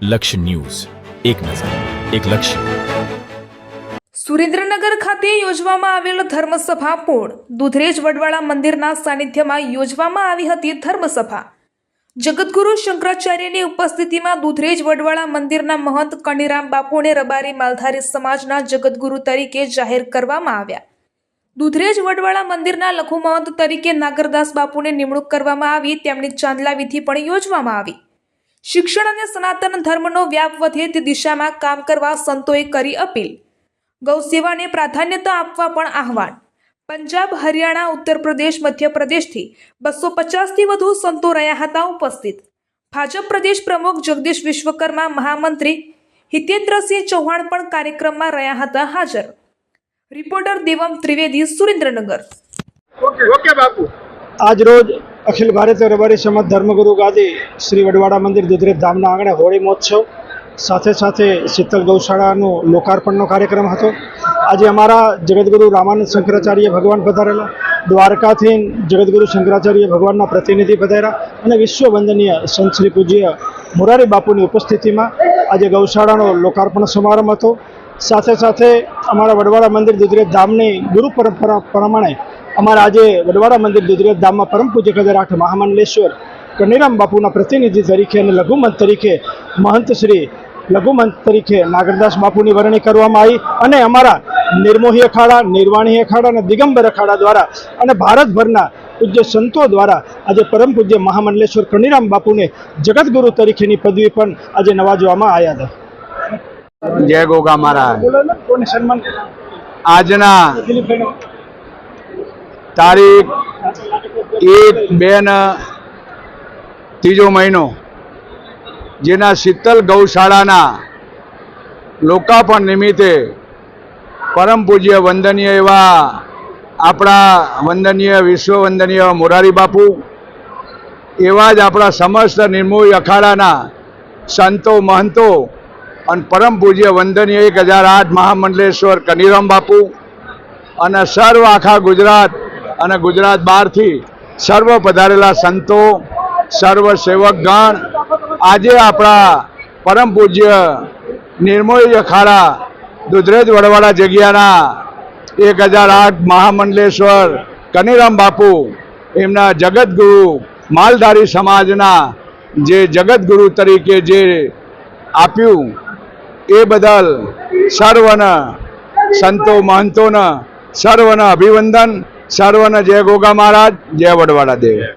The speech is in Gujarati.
લક્ષ્ય ન્યૂઝ, એક નજર, એક લક્ષ્ય. સુરેન્દ્રનગર ખાતે યોજવામાં આવેલ ધર્મસભા પૂર્ણ. દુધરેજ વડવાળા મંદિરના સાનિધ્યમાં યોજવામાં આવી હતી ધર્મસભા. જગતગુરુ શંકરાચાર્યની ઉપસ્થિતિમાં દુધરેજ વડવાળા મંદિરના મહંત કનીરામ બાપુને રબારી માલધારી સમાજના જગતગુરુ તરીકે જાહેર કરવામાં આવ્યા. દુધરેજ વડવાળા મંદિરના લઘુમહંત તરીકે નાગરદાસ બાપુને નિમણૂક કરવામાં આવી. તેમની ચાંદલા વિધિ પણ યોજવામાં આવી. શિક્ષણ અને સનાતન ધર્મનો વ્યાપ વધે તે દિશામાં કામ કરવા સંતોએ કરી અપીલ. ગૌસેવાને પ્રાધાન્યતા આપવા પણ આહવાન. પંજાબ, હરિયાણા, ઉત્તર પ્રદેશ, મધ્યપ્રદેશથી 250થી વધુ સંતો રહ્યા હતા ઉપસ્થિત. ભાજપ પ્રદેશ પ્રમુખ જગદીશ વિશ્વકર્મા, મહામંત્રી હિતેન્દ્રસિંહ ચૌહાણ પણ કાર્યક્રમમાં રહ્યા હતા હાજર. રિપોર્ટર દેવમ ત્રિવેદી, સુરેન્દ્રનગર. ઓકે બાપુ. આજ રોજ અખિલ ભારતીય રબારી સમાજ ધર્મગુરુ ગાદી શ્રી વડવાડા મંદિર દુધરેજ ધામના આંગણે હોળી મહોત્સવ સાથે સાથે શીતલ ગૌશાળાનું લોકાર્પણનો કાર્યક્રમ હતો. આજે અમારા જગતગુરુ રામાનંદ શંકરાચાર્ય ભગવાન પધારેલા, દ્વારકાથી જગતગુરુ શંકરાચાર્ય ભગવાનના પ્રતિનિધિ પધાર્યા અને વિશ્વ વંદનીય સંત શ્રી પૂજ્ય મોરારી બાપુની ઉપસ્થિતિમાં આજે ગૌશાળાનો લોકાર્પણ સમારંભ હતો. સાથે સાથે અમારા વડવાડા મંદિર દુધરેજ ધામની ગુરુ પરંપરા પ્રમાણે અમારા આજે વડવાડા મંદિર દુધરેજ ધામમાં પરમ પૂજ્ય કદરાઠ મહામંડલેશ્વર કનીરામ બાપુના પ્રતિનિધિ તરીકે અને લઘુમંત તરીકે મહંત શ્રી લઘુમંત તરીકે નાગરદાસ બાપુની વરણી કરવામાં આવી અને અમારા નિર્મોહી અખાડા, નિર્વાણી અખાડા અને દિગંબર અખાડા દ્વારા અને ભારતભરના પૂજ્ય સંતો દ્વારા આજે પરમ પૂજ્ય મહામંડલેશ્વર કનીરામ બાપુને જગતગુરુ તરીકેની પદવી પણ આજે નવાજવામાં આવ્યા હતા. જય ગોગા મહારાજ. આજના તારીખ 1-2 ત્રીજો મહિનો જેના શીતલ ગૌશાળાના લોકાર્પણ નિમિત્તે પરમ પૂજ્ય વંદનીય એવા આપણા વંદનીય વિશ્વ વંદનીય મોરારી બાપુ, એવા જ આપણા સમસ્ત નિર્મોહી અખાડાના સંતો મહંતો અને પરમ પૂજ્ય વંદનીય 1008 મહામંડલેશ્વર કનીરામ બાપુ અને સર્વ આખા ગુજરાત અને ગુજરાત બહારથી સર્વ પધારેલા સંતો, સર્વ સેવકગણ આજે આપણા પરમ પૂજ્ય નિર્મોહી અખાડા દુધરેજ વડવાડા જગ્યાના 1008 મહામંડલેશ્વર કનીરામ બાપુ એમના જગતગુરુ માલધારી સમાજના જે જગતગુરુ તરીકે જે આપ્યું એ બદલ સર્વને સંતો મહંતોને સર્વને અભિવંદન. સર્વને જય ગોગા મહારાજ, જય વડવાડા દેવ.